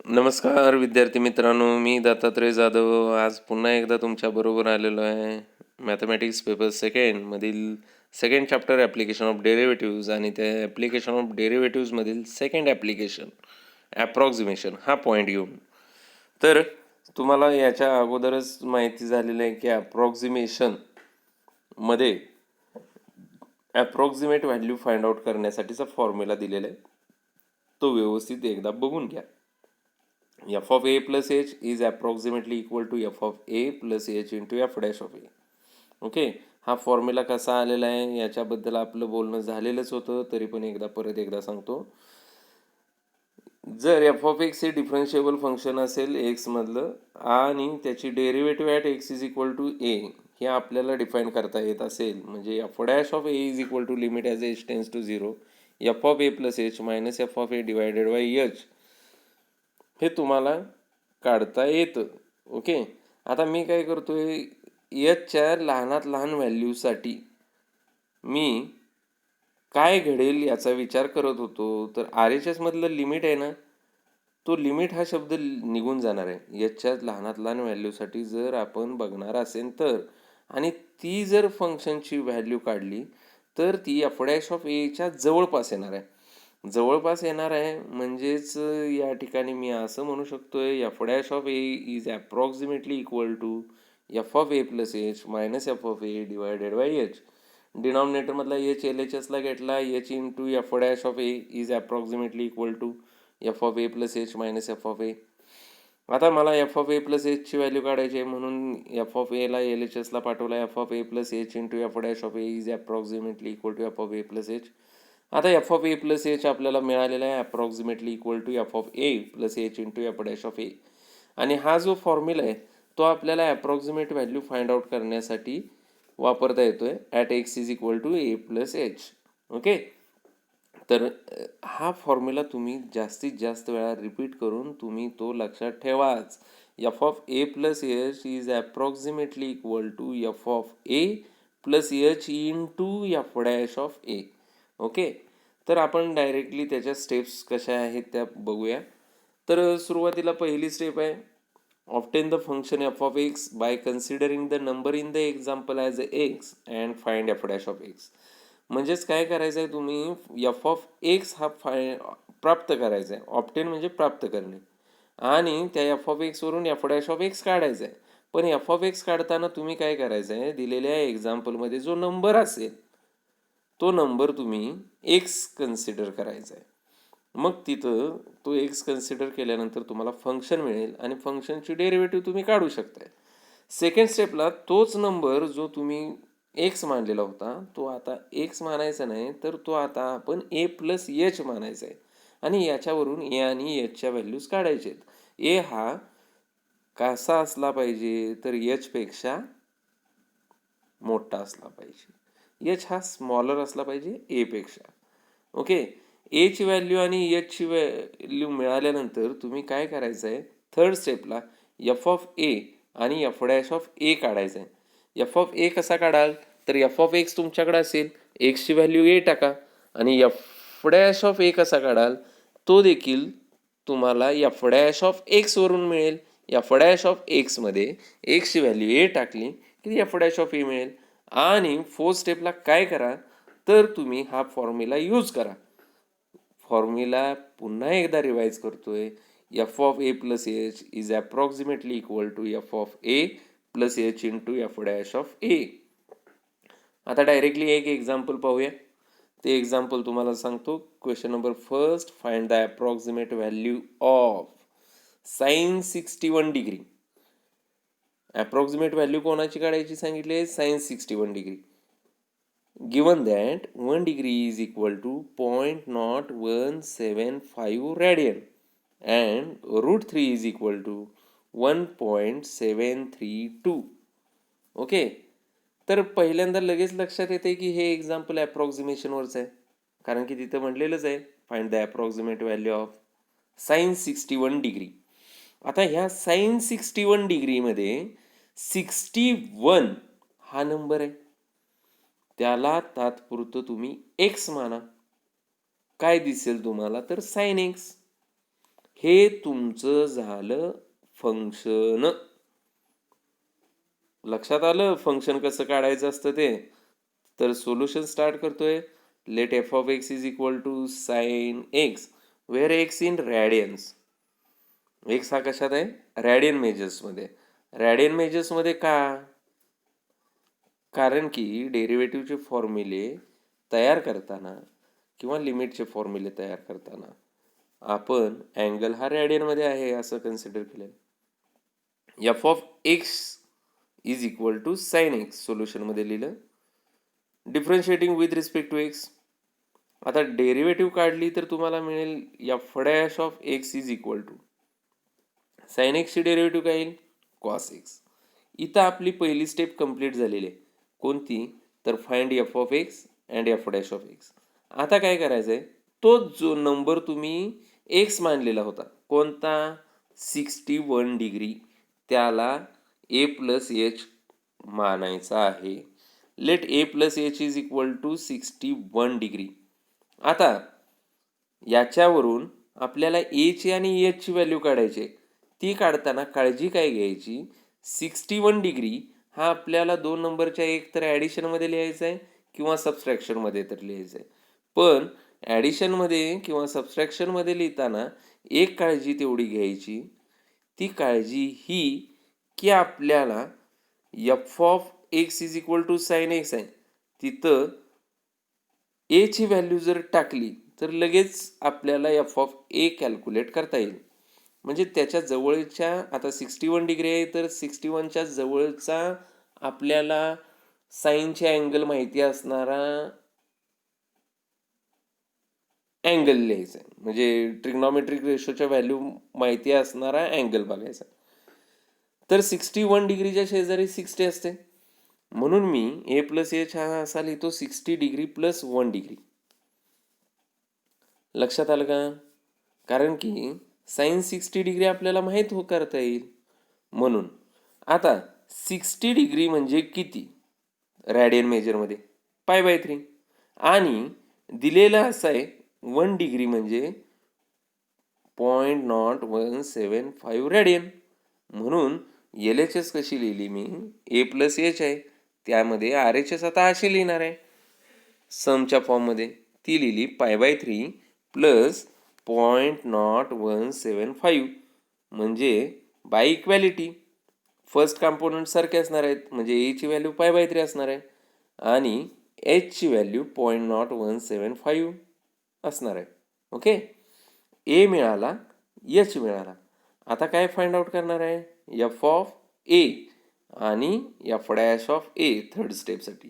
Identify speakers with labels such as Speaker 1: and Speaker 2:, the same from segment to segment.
Speaker 1: नमस्कार विद्यार्थी मित्रांनो, मी दत्तात्रय जाधव आज पुन्हा एकदा तुमच्याबरोबर आलेलो आहे. मॅथमॅटिक्स पेपर सेकंडमधील second chapter application of derivatives आणि त्या ॲप्लिकेशन ऑफ डेरिव्हेटिव्जमधील सेकंड ॲप्लिकेशन ॲप्रॉक्झिमेशन हा पॉईंट घेऊन. तर तुम्हाला याच्या अगोदरच माहिती झालेली आहे की ॲप्रॉक्झिमेशनमध्ये ॲप्रॉक्झिमेट व्हॅल्यू फाइंड आउट करण्यासाठीचा फॉर्म्युला दिलेला आहे, तो व्यवस्थित एकदा बघून घ्या. f of a plus h is approximately equal to f of a plus h into f dash of a. Okay, हा फॉर्म्युला कसा आलेला आहे याच्याबद्दल आपलं बोलणं झालेलंच होतं, तरी पण परत एकदा सांगतो. जर एफ ऑफ एक्स हे डिफरन्शिएबल फंक्शन असेल एक्स मधलं आणि त्याची derivative at x is equal to a हे आपल्याला डिफाईन करता येत असेल, म्हणजे f dash of a is equal to limit as h tends to 0 f of a plus h minus f of a divided by h हे तुम्हाला काढता येतं. ओके, आता मी काय करतोय, एचच्या लहानात लहान व्हॅल्यूसाठी मी काय घडेल याचा विचार करत होतो. तर आर एच एस मधलं लिमिट आहे ना, तो लिमिट हा शब्द निघून जाणार आहे एचच्या लहानात लहान व्हॅल्यूसाठी जर आपण बघणार असेल तर. आणि ती जर फंक्शनची व्हॅल्यू काढली तर ती एफ डॅश ऑफ एच्या जवळपास येणार आहे. जवळपास येणार आहे म्हणजेच या ठिकाणी मी असं म्हणू शकतोय f dash of a is approximately equal to F of a plus h minus f of a divided by h. डिनॉमिनेटरमधला एच एल एच एसला घेतला, h into F dash of a is approximately equal to F of a plus h minus f of a. आता मला f of a plus एचची value काढायची आहे म्हणून f of एला एल एच एसला पाठवला. F of a plus h into F dash of a is approximately equal to F of a plus h. आता F of a plus h आपल्याला मिळालेला आहे approximately equal to F of a plus h into F dash of a. आणि हा जो formula आहे तो आपल्याला अप्रॉक्सिमेट व्हॅल्यू फाइंड आउट करण्यासाठी वापरता येतोय at x is equal to a plus h. Okay, तर हा फॉर्म्युला तुम्ही जास्तीत जास्त वेळा रिपीट करून तुम्ही तो लक्षात ठेवाच. F of a plus h is approximately equal to F of a plus h into f dash of a. Okay, तर आपण डायरेक्टली त्याच्या स्टेप्स कशा आहेत त्या बघूया. तर सुरुवातीला पहिली स्टेप आहे, obtain the function f of x by considering the number in the example as x and find f dash of x. म्हणजेच काय करायचं आहे, तुम्ही एफ ऑफ एक्स हा प्राप्त करायचा आहे. ऑप्टेन म्हणजे प्राप्त करणे, आणि त्या एफ ऑफ एक्सवरून एफ डॅश ऑफ एक्स काढायचा आहे. पण एफ ऑफ एक्स काढताना तुम्ही काय करायचं आहे, दिलेल्या एक्झाम्पलमध्ये जो नंबर असेल तो नंबर तुम्ही एक्स कन्सिडर करायचा आहे. मग तिथं तो एक्स कन्सिडर केल्यानंतर तुम्हाला फंक्शन मिळेल आणि फंक्शनची डेरिव्हेटिव्ह तुम्ही काढू शकताय. सेकंड स्टेपला तोच नंबर जो तुम्ही एक्स मानलेला होता तो आता एक्स मानायचा नाही, तर तो आता आपण ए प्लस एच मानायचा आहे. आणि याच्यावरून ए आणि एचच्या व्हॅल्यूज काढायचे आहेत. ए हा कसा असला पाहिजे, तर एचपेक्षा मोठा असला पाहिजे. एच हा स्मॉलर असला पाहिजे ए पेक्षा. ओके, एची व्हॅल्यू आणि एचची व्हॅल्यू मिळाल्यानंतर तुम्ही काय करायचं आहे, थर्ड स्टेपला एफ ऑफ ए आणि एफ डॅश ऑफ ए काढायचं आहे. एफ ऑफ ए कसा काढाल, तर एफ ऑफ एक्स तुमच्याकडे असेल, एक्सची व्हॅल्यू ए टाका. आणि एफ डॅश ऑफ ए कसा काढाल, तो देखील तुम्हाला एफ डॅश ऑफ एक्सवरून मिळेल. F dash of एक्समध्ये एक्सची value A टाकली की एफ डॅश ऑफ ए मिळेल. आणि फोर्थ स्टेपला काय करा, तर तुम्ही हा फॉर्म्युला यूज करा. फॉर्म्युला पुन्हा एकदा रिवाइज करतोय, f of a plus h is approximately equal to F of a plus h into F dash of a. आता डायरेक्टली एक एक्झाम्पल पाहूया. ते एक्झाम्पल तुम्हाला सांगतो. Question number first, find the approximate value of sine 61 degree. Approximate value कोणाची काढायची सांगितले, sine 61 degree. given that 1 degree is equal to 0.0175 radian and root 3 is equal to 1.732. Okay, तर पहिल्यांदा लगेच लक्षात येते की हे एक्झाम्पल अप्रॉक्सिमेशनवरच आहे, कारण की तिथं म्हटलेलंच आहे find the approximate value of sine 61 degree. आता ह्या साइन 61 डिग्रीमध्ये 61 हा नंबर आहे, त्याला तात्पुरतं तुम्ही एक्स माना. काय दिसेल तुम्हाला, तर साइन एक्स. हे तुमचं झालं फंक्शन. लक्षात आलं फंक्शन कसं काढायचं असतं ते. तर सोल्युशन स्टार्ट करतोय. Let f of x is equal to sine x, where x in radians. X हा कशात आहे? रॅडियन मेजर्समध्ये. रॅडियन मेजर्समध्ये का? कारण की डेरिव्हेटिव्हचे फॉर्म्युले तयार करताना किंवा लिमिटचे फॉर्म्युले तयार करताना आपण अँगल हा रॅडियनमध्ये आहे असं कन्सिडर केलं. F of x is equal to sine x सोल्युशनमध्ये लिहिलं. Differentiating with respect to x. आता डेरिव्हेटिव्ह काढली तर तुम्हाला मिळेल f dash of x is equal to sine एक्सची डेरिव्हेटिव्ह काय येईल? Cos x. इथं आपली पहिली स्टेप कंप्लीट झालेली आहे. कोणती? तर find f of x and f dash of x. आता काय करायचं आहे? तोच जो नंबर तुम्ही एक्स मानलेला होता, कोणता? 61 डिग्री, त्याला ए प्लस एच मानायचा आहे. Let a plus h is equal to 61 degree. आता याच्यावरून आपल्याला एची आणि एचची व्हॅल्यू काढायची. ती काढताना काळजी काय घ्यायची? 61 डिग्री हा आपल्याला दोन नंबरच्या एक तर ॲडिशनमध्ये लिहायचा आहे किंवा सबस्ट्रॅक्शनमध्ये तर लिहायचं आहे. पण ॲडिशनमध्ये किंवा सबस्ट्रॅक्शनमध्ये लिहिताना एक काळजी तेवढी घ्यायची. ती काळजी ही की आपल्याला f of x is equal to sine x आहे, तिथं एची व्हॅल्यू जर टाकली तर लगेच आपल्याला एफ ऑफ ए कॅल्क्युलेट करता येईल. म्हणजे त्याच्या जवळच्या, आता 61 डिग्री आहे तर 61च्या जवळचा आपल्याला साईनचे अँगल माहिती असणारा अँगल लिहायचा आहे. म्हणजे ट्रिग्नॉमेट्रिक रेशोच्या व्हॅल्यू माहिती असणारा अँगल बघायचा. तर 61 डिग्रीच्या शेजारी 60 असते, म्हणून मी ए प्लस एच हा असा लिहितो 60 डिग्री प्लस 1 डिग्री. लक्षात आलं का? कारण की साइन 60 डिग्री आपल्याला माहीत करता येईल म्हणून. आता 60 डिग्री म्हणजे किती रॅडियन मेजरमध्ये? π/3. आणि दिलेलं असं आहे 1 डिग्री म्हणजे 0.0175 रॅडियन. म्हणून एल एच एस कशी लिहिली मी? ए प्लस एच आहे, त्यामध्ये आर एच एस आता अशी लिहिणार आहे समच्या फॉर्ममध्ये. ती लिहिली π/3 प्लस 0.0175, म्हणजे बाय इक्वॅलिटी फर्स्ट कंपोनंट सारखे असणार आहेत, म्हणजे एची व्हॅल्यू π/3 असणार आहे आणि एचची व्हॅल्यू 0.0175 असणार आहे. ओके, ए मिळाला, एच मिळाला. आता काय फाइंड आउट करणार आहे? एफ ऑफ ए आणि f dash of a third स्टेपसाठी.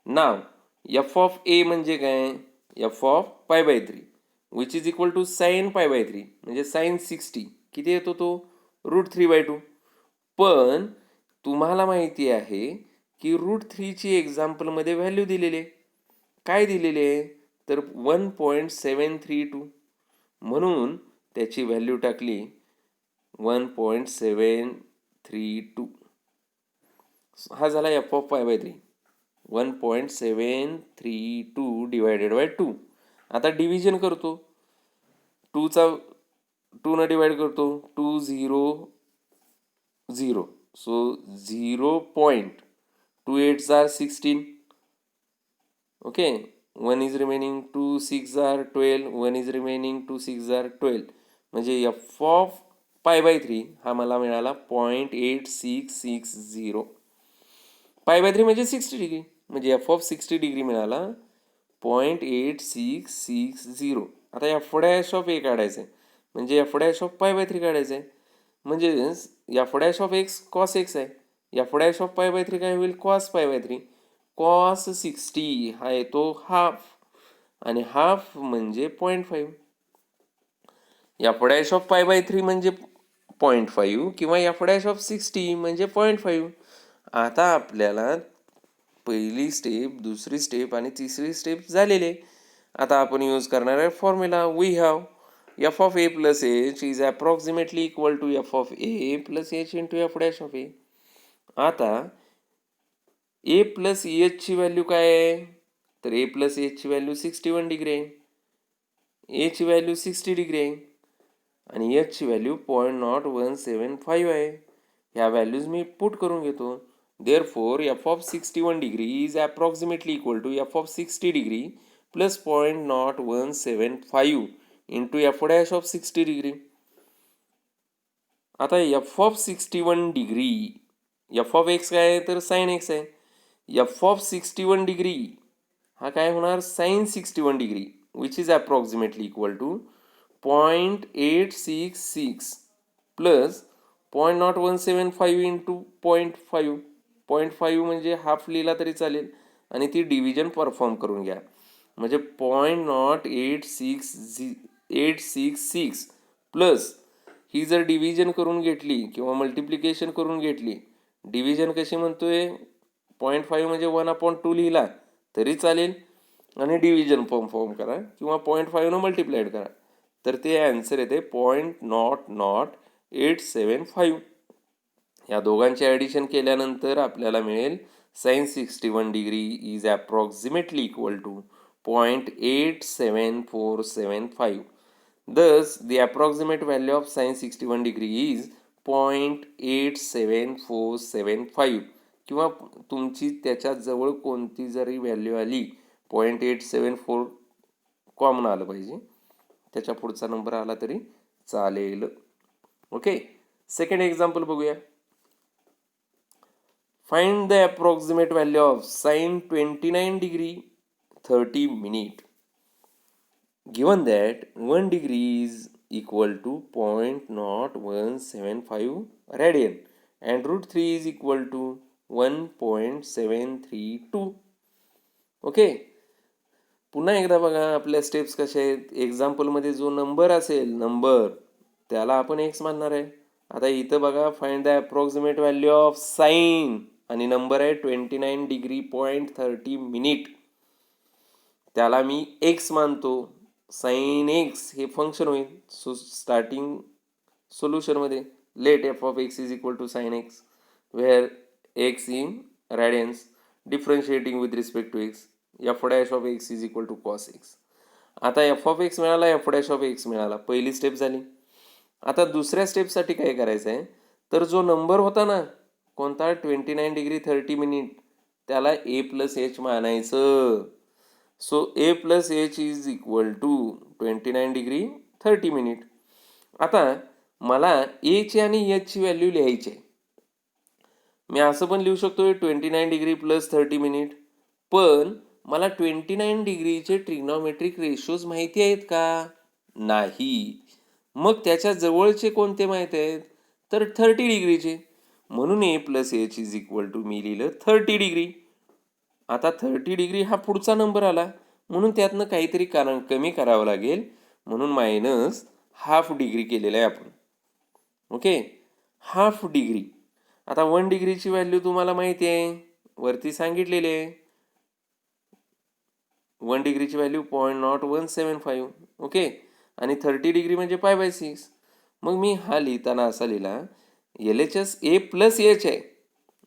Speaker 1: नाव एफ ऑफ ए म्हणजे काय? F of π/3 which is equal to sine π/3 म्हणजे साइन 60 किती येतो तो? √3/2. पण तुम्हाला माहिती आहे की √3ची एक्झाम्पलमध्ये व्हॅल्यू दिलेली आहे. काय दिलेली आहे? तर 1.732. म्हणून त्याची व्हॅल्यू टाकली 1.732. हा झाला एफ ऑफ π/3. 1.732 divided by 2. आता डिव्हिजन करतो. 2 डिवाइड करतो. 2 0 0. So 0.28 are 16. Okay, 1 is remaining, 2 6 are 12, 1 is remaining, 2 6 are 12. म्हणजे एफ ऑफ π/3 हा मला मिळाला 0.8660. π/3 म्हणजे 60 डिग्री, म्हणजे एफ ऑफ 60 डिग्री मिळाला 0.8660. आता एफ डॅश ऑफ ए काढायचं आहे, म्हणजे एफ डॅश ऑफ π/3 काढायचं आहे. म्हणजे f dash of x cos x आहे, एफ डॅश ऑफ π/3 काय होईल? कॉस π/3. कॉस 60 हा येतो हाफ, आणि हाफ म्हणजे 0.5. एफ डॅश ऑफ π/3 म्हणजे 0.5 किंवा एफ डॅश ऑफ 60 म्हणजे 0.5. आता आपल्याला पहिली स्टेप, दुसरी स्टेप आणि तिसरी स्टेप झालेले. आता आपण यूज करणार आहे formula. We have f of a plus h is approximately equal to F of a plus h into F dash of a. आता ए प्लस एचची व्हॅल्यू काय आहे? तर ए प्लस एचची व्हॅल्यू 61 डिग्री आहे, एची व्हॅल्यू 60 डिग्री आहे. आणि एचची व्हॅल्यू 0.0175 आहे. ह्या व्हॅल्यूज मी पुट करून घेतो. Therefore f of 61 degree is approximately equal to F of 60 degree plus 0.0175 into F dash of 60 degree. आता F of 61 degree, f of x काय आहे तर साइन एक्स आहे. एफ ऑफ 61 डिग्री हा काय होणार sine 61 degree which is approximately equal to 0.866 plus 0.0175 into 0.5. 0.5 म्हणजे half लिहिला तरी चालेल आणि ती डिव्हिजन परफॉर्म करून घ्या. म्हणजे 0.866 प्लस ही जर डिव्हिजन करून घेतली किंवा मल्टिप्लिकेशन करून घेतली, डिव्हिजन कशी म्हणतोय 0.5 म्हणजे 1/2 लिहिला तरी चालेल आणि डिव्हिजन परफॉर्म करा किंवा 0.5 मल्टिप्लाइड करा, तर ते आन्सर येते 0.0875. या दोघांचे ॲडिशन केल्यानंतर आपल्याला मिळेल sine 61 degree is approximately equal to 0.87475. Thus, the approximate value of sin 61 degree is 0.87475. किंवा तुमची त्याच्या जवळ कोणती जरी व्हॅल्यू आली 0.874 कॉमन आलं पाहिजे, त्याच्या पुढचा नंबर आला तरी चालेल. ओके, सेकंड एक्झाम्पल बघूया. Find the approximate value of sign 29 degree 30 minute given that 1 degree is equal to 0.0175 radian and root 3 is equal to 1.732. Okay, पुन्हा एकदा बघा आपल्या स्टेप्स कशा आहेत. एक्झाम्पलमध्ये जो नंबर असेल नंबर त्याला आपण एक्स मानणार आहे. आता इथं बघा find the approximate value of sine आणि नंबर आहे 29 डिग्री 30 मिनिट, त्याला मी एक्स मानतो. साइन एक्स हे फंक्शन होईल. सो स्टार्टिंग सोल्युशनमध्ये let f of x is equal to sine x where x in radians differentiating with respect to x, f dash of x is equal to cos x. आता F of x मिळाला, f dash of x मिळाला, पहिली step झाली. आता दुसऱ्या स्टेपसाठी काय करायचं आहे तर जो नंबर होता ना कोणता 29 डिग्री 30 मिनिट त्याला ए प्लस एच मानायचं. So a plus h is equal to 29 degree 30 minute. आता मला एची आणि एचची व्हॅल्यू लिहायची आहे. मी असं पण लिहू शकतो 29 डिग्री प्लस 30 मिनिट, पण मला 29 डिग्रीचे ट्रिग्नॉमेट्रिक रेशोज माहिती आहेत का? नाही. मग त्याच्या जवळचे कोणते माहिती आहेत तर 30 डिग्रीचे. म्हणून a plus h is equal to मी लिहिलं 30 डिग्री. आता 30 डिग्री हा पुढचा नंबर आला म्हणून त्यातनं काहीतरी कारण कमी करावं लागेल, म्हणून मायनस हाफ डिग्री केलेलं आहे आपण. Okay, half degree. आता 1 डिग्रीची व्हॅल्यू तुम्हाला माहिती आहे, वरती सांगितलेली आहे. 1 डिग्रीची व्हॅल्यू 0.0175. ओके, आणि 30 डिग्री म्हणजे π/6. मग मी हा लिहिताना असा लिहिला LHS ए प्लस एच आहे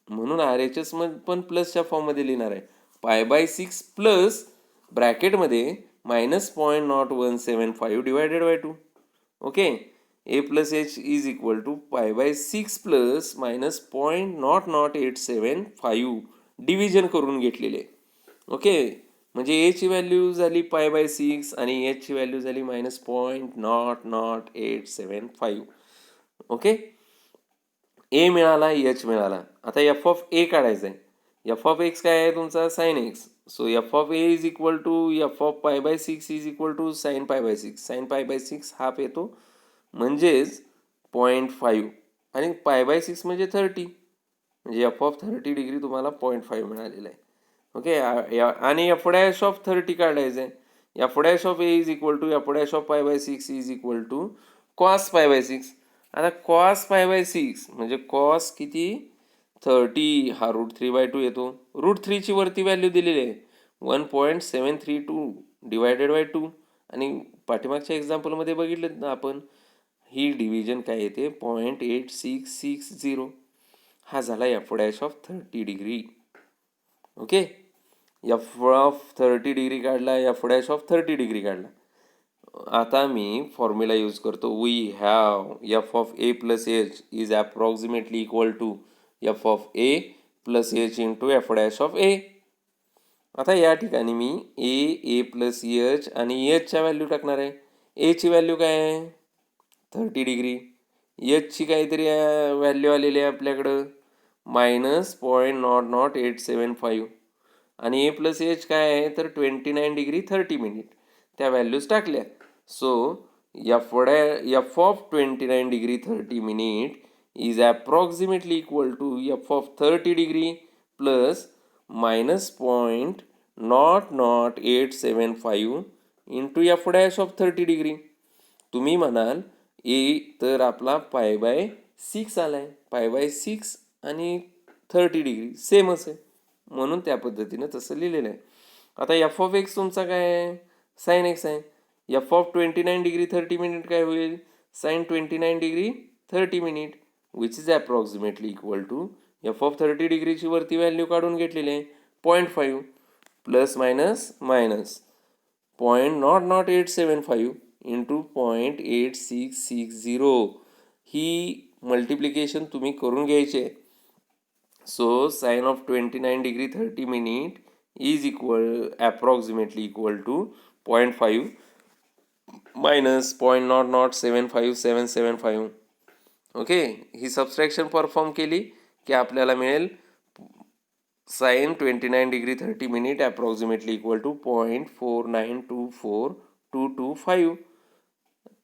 Speaker 1: म्हणून RHS पण प्लसच्या फॉर्ममध्ये लिहिणार आहे. π/6 प्लस ब्रॅकेटमध्ये minus 0.0175 divided by 2. Okay, a plus h is equal to π/6 plus minus 0.0875 division करून घेतलेले. ओके, म्हणजे एची व्हॅल्यू झाली π/6 आणि एचची व्हॅल्यू झाली मायनस 0.0875. ओके, ए मिळाला, एच मिळाला. आता एफ ऑफ ए काढायचं आहे. एफ ऑफ एक्स काय आहे तुमचा sine x. So f of a is equal to F of π/6 is equal to sine π/6. Sine π/6 half येतो म्हणजेच 0.5 आणि π/6 म्हणजे 30 म्हणजे एफ ऑफ 30 डिग्री तुम्हाला 0.5 मिळालेला आहे. ओके, आणि एफ डॅश ऑफ 30 काढायचं आहे. F dash of a is equal to f dash of π/6 is equal to cos π/6. आता कॉस π/6 म्हणजे कॉस किती 30 हा √3/2 येतो. √3ची वरती व्हॅल्यू दिलेली आहे 1.732 डिवायडेड बाय 2 आणि पाठीमागच्या एक्झाम्पलमध्ये बघितलं ना आपण ही डिव्हिजन काय येते 0.8660. हा झाला f dash of 30 degree. Okay, f of 30 degree काढला, एफ डॅश ऑफ 30 डिग्री काढला. आता मी फॉर्म्युला यूज करतो. We have f of a plus h is approximately equal to F of a plus h into F dash of a. आता या ठिकाणी मी ए plus H आणि एचच्या व्हॅल्यू टाकणार आहे. एची व्हॅल्यू काय आहे 30 डिग्री. एचची काहीतरी व्हॅल्यू आलेली आहे आपल्याकडं -0.00875 आणि ए प्लस एच काय आहे तर 29 डिग्री 30 मिनिट. त्या व्हॅल्यूज टाकल्या. So f of 29 degree 30 minute is approximately equal to F of 30 degree plus -0.0875 into F dash of 30 degree. तुम्ही म्हणाल ए तर आपला π/6 आलाय. π/6 आणि 30 डिग्री सेमच आहे म्हणून त्या पद्धतीनं तसं लिहिलेलं आहे. आता एफ ऑफ एक्स तुमचा काय आहे साइन एक्स आहे. एफ ऑफ 29 डिग्री 30 मिनिट काय होईल sine 29 degree 30 minute which is approximately equal to F of 30 डिग्रीची वरती व्हॅल्यू काढून घेतलेली आहे 0.5 प्लस मायनस 0.00875 इंटू 0.8660. ही मल्टिप्लिकेशन तुम्ही करून घ्यायचे. So sine of 29 degree 30 minute is approximately equal to 0.5 minus 0.0075775. Okay, ही सबस्ट्रॅक्शन परफॉर्म केली की आपल्याला मिळेल sine 29 degree 30 minute approximately equal to 0.4924225.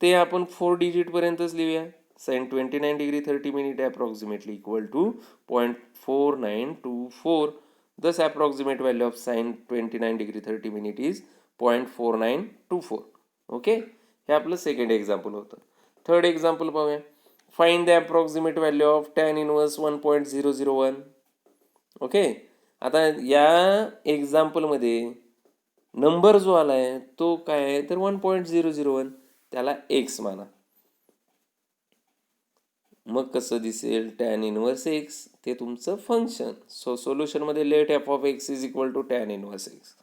Speaker 1: ते आपण 4 डिजिटपर्यंतच लिहूया. Sine 29 degree 30 minute approximately equal to 0.4924. Thus approximate value of sin 29 degree 30 minute is 0.4924. Okay, हे आपलं सेकंड एक्झाम्पल होतं. थर्ड एक्झाम्पल पाहूया. Find the approximate value of tan inverse 1.001. Okay, आता या एक्झाम्पलमध्ये नंबर जो आला आहे तो काय आहे तर 1.001. त्याला एक्स माना. मग कसं दिसेल tan इनवर्स एक्स ते तुमचं फंक्शन. सो सोल्युशनमध्ये let f of x is equal to tan inverse x.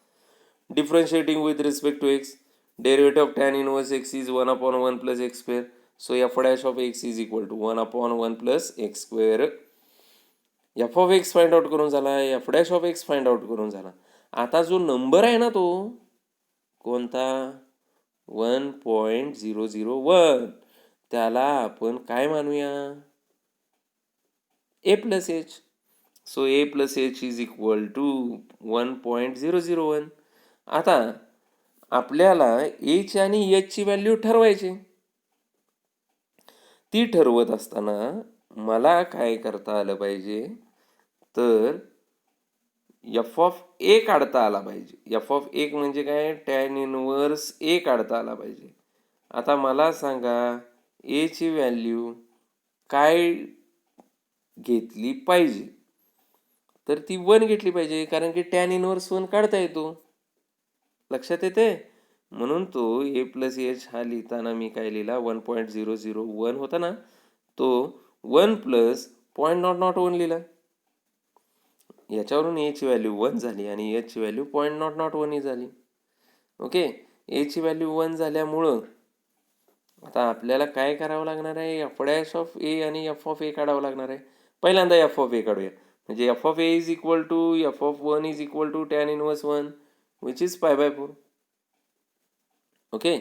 Speaker 1: Differentiating with respect to x, derivative of tan inverse x is 1/1 plus x square. So f dash of x is equal to 1/1 plus x square. F of x find out करून झाला, f dash of x find out करून झाला. आता जो number आहे ना तो कोणता 1.001 त्याला आपण काय मानूया a plus h. So a plus h is equal to 1.001. आता आपल्याला एच आणि एचची व्हॅल्यू ठरवायची. ती ठरवत असताना मला काय करता आलं पाहिजे तर एफ ऑफ ए काढता आला पाहिजे. एफ ऑफ ए म्हणजे काय tan इनवर्स ए काढता आला पाहिजे. आता मला सांगा एची व्हॅल्यू काय घेतली पाहिजे तर ती 1 घेतली पाहिजे कारण की tan इनवर्स 1 काढता येतो. लक्षात येते. म्हणून तो ए प्लस एच हा लिहिताना मी काय लिहिला 1.001 होता ना तो 1 प्लस 0.001 लिहिला. याच्यावरून एची व्हॅल्यू 1 झाली आणि एचची व्हॅल्यू 0.001 झाली. ओके, एची व्हॅल्यू 1 झाल्यामुळं आता आपल्याला काय करावं लागणार आहे एफ डॅश ऑफ ए आणि एफ ऑफ ए काढावं लागणार आहे. पहिल्यांदा एफ ऑफ ए काढूया. म्हणजे f of a is equal to F of 1 is equal to tan inverse 1 which is π/4. Okay,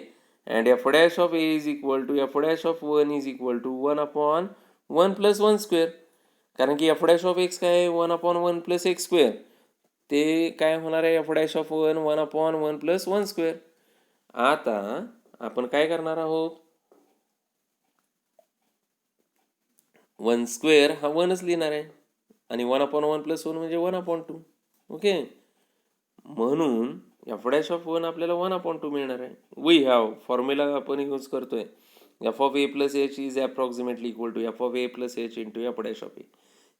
Speaker 1: and f dash of a is equal to f dash of 1 is equal to 1/1 plus 1 square. कारण की F dash of x काय आहे 1/1 plus x square. ते काय होणार आहे f dash of 1 1/1 plus 1 square. आता आपण काय करणार आहोत 1 स्क्वेअर हा 1च लिहिणार आहे आणि 1/1 प्लस 1 म्हणजे 1/2. ओके, म्हणून एफ डॅश ऑफ 1 आपल्याला 1/2 मिळणार आहे. वी हॅव फॉर्म्युला आपण यूज करतोय f of a plus h is approximately equal to F of a plus h into F dash of a.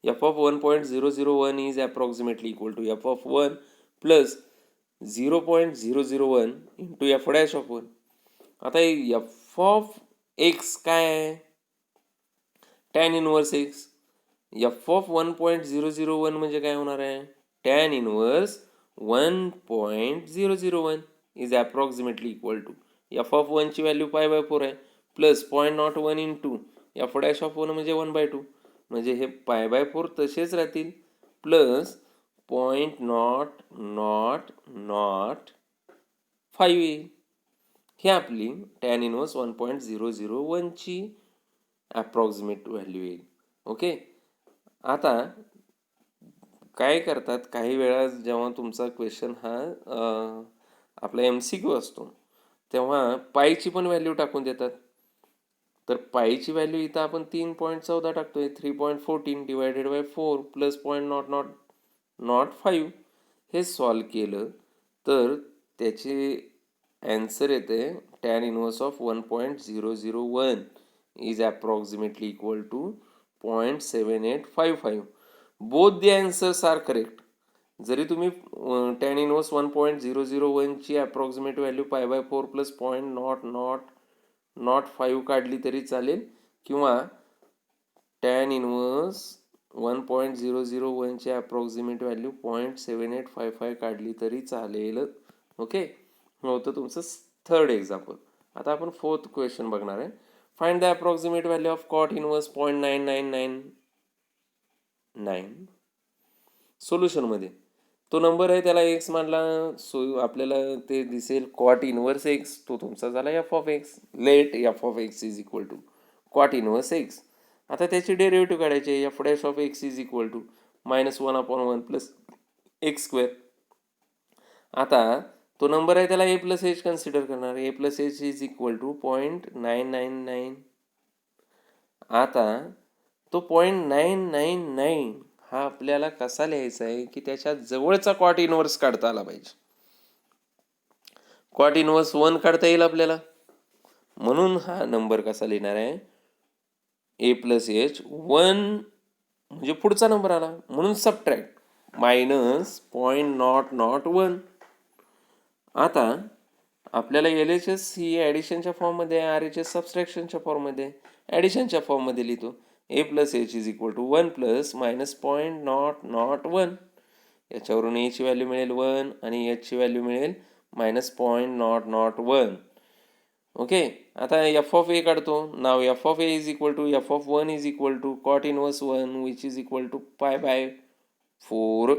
Speaker 1: F of 1.001 is approximately equal to F of 1 plus 0.001 into F dash of 1. आता F of x काय आहे tan inverse x. F of 1.001 म्हणजे काय होणार आहे tan inverse 1.001 is approximately equal to F of वनची value π/4 आहे plus 0.01 into F dash of 1 म्हणजे 1/2 म्हणजे हे π/4 तसेच राहतील प्लस 0.0005 येईल. ही आपली टॅन इनवर्स 1.001 ची अप्रॉक्सिमेट व्हॅल्यू येईल. ओके. आता काय करतात काही वेळा जेव्हा तुमचा क्वेश्चन हा आपला MCQ असतो तेव्हा पायची पण व्हॅल्यू टाकून देतात. तर पायची व्हॅल्यू इथं आपण 3.14 टाकतोय 3.14 डिवायडेड बाय 4 प्लस 0.0005 हे सॉल्व केलं तर त्याचे ॲन्सर येते tan inverse of 1.001 is approximately equal to 0.7855. Both the answers are correct. जरी तुम्ही टॅन इनवर्स 1.001 ची अप्रॉक्सिमेट व्हॅल्यू π/4 प्लस 0.0005 काढली तरी चालेल किंवा टॅन इनवर्स 1.001 ची अप्रॉक्सिमेट व्हॅल्यू 0.7855 काढली तरी चालेल. ओके. होतं तुमचं थर्ड एक्झाम्पल. आता आपण फोर्थ क्वेश्चन बघणार आहे. Find the approximate value of cot inverse 0.9999. सोल्युशनमध्ये तो नंबर आहे त्याला एक्स मानला आपल्याला ते दिसेल कॉट इनवर्स एक्स तो तुमचा झाला f of x. Let f of x is equal to cot inverse x. आता त्याची डेरिव्हेटिव्ह काढायची आहे. F dash of x is equal to -1/1 plus x square. आता तो नंबर आहे त्याला ए प्लस एच कन्सिडर करणार. A plus h is equal to 0.999. आता तो 0.999 हा आपल्याला कसा लिहायचा आहे की त्याच्या जवळचा कॉट इनवर्स काढता आला पाहिजे. कॉट इनवर्स 1 काढता येईल आपल्याला म्हणून हा नंबर कसा लिहिणार आहे ए प्लस एच 1 म्हणजे पुढचा नंबर आला म्हणून सबट्रॅक्ट -0.001. आता आपल्याला LHS ही ॲडिशनच्या फॉर्ममध्ये RHS सबस्ट्रॅक्शनच्या फॉर्ममध्ये ॲडिशनच्या फॉर्ममध्ये लिहितो. A plus h is equal to 1 plus -0.001. याच्यावरून एची व्हॅल्यू मिळेल 1 आणि एचची व्हॅल्यू मिळेल -0.001. ओके. आता एफ ऑफ ए काढतो. Now f of a is equal to F of 1 is equal to cot inverse 1 which is equal to π/4.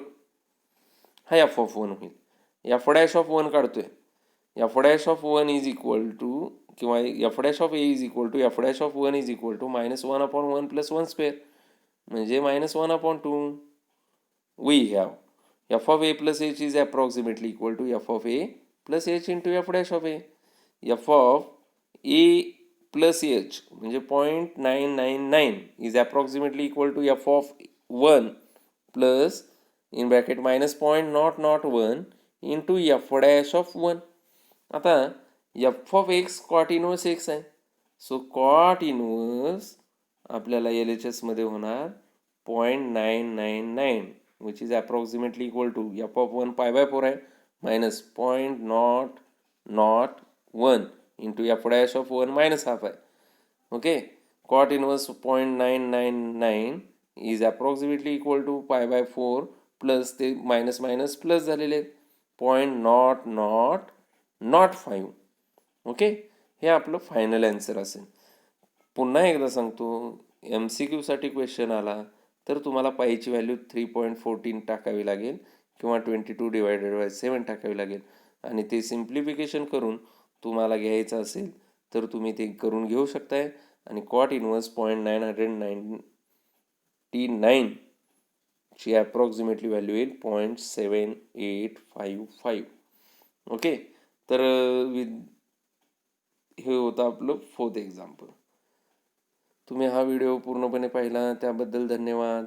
Speaker 1: हा F of 1 होईल. एफ डॅश ऑफ 1 काढतोय. F dash of 1 is equal to किंवा f dash of a is equal to f dash of 1 is equal to -1/1 plus 1 square म्हणजे -1/2. We have f of a plus h is approximately equal to F of a plus h into F dash of a. F of a plus h म्हणजे 0.999 is approximately equal to F of 1 plus in bracket -0.001 into F dash of 1. आता F of X cot inverse X आहे. So cot inverse आपल्याला LHS मध्ये होणार 0.999 which is approximately equal to F of 1 π/4 आहे minus 0.001 into F dash of 1 -1/2 आहे. Okay. Cot inverse 0.999 is approximately equal to π/4 plus ते minus minus plus झालेले 0.005. Okay. हे आपलं फायनल ॲन्सर असेल. पुन्हा एकदा सांगतो MCQ साठी क्वेश्चन आला तर तुम्हाला पाईची व्हॅल्यू 3.14 टाकावी लागेल किंवा 22 डिवायडेड बाय 7 टाकावी लागेल आणि ते सिम्प्लिफिकेशन करून तुम्हाला घ्यायचं असेल तर तुम्ही ते करून घेऊ शकताय आणि कॉट इनवर्स 0.999 ची अप्रॉक्सिमेटली व्हॅल्यू येईल 0.7855. ओके. तर हे होतं आपलं फोर्थ एक्झाम्पल. तुम्ही हा व्हिडिओ पूर्णपणे पाहिला त्याबद्दल धन्यवाद.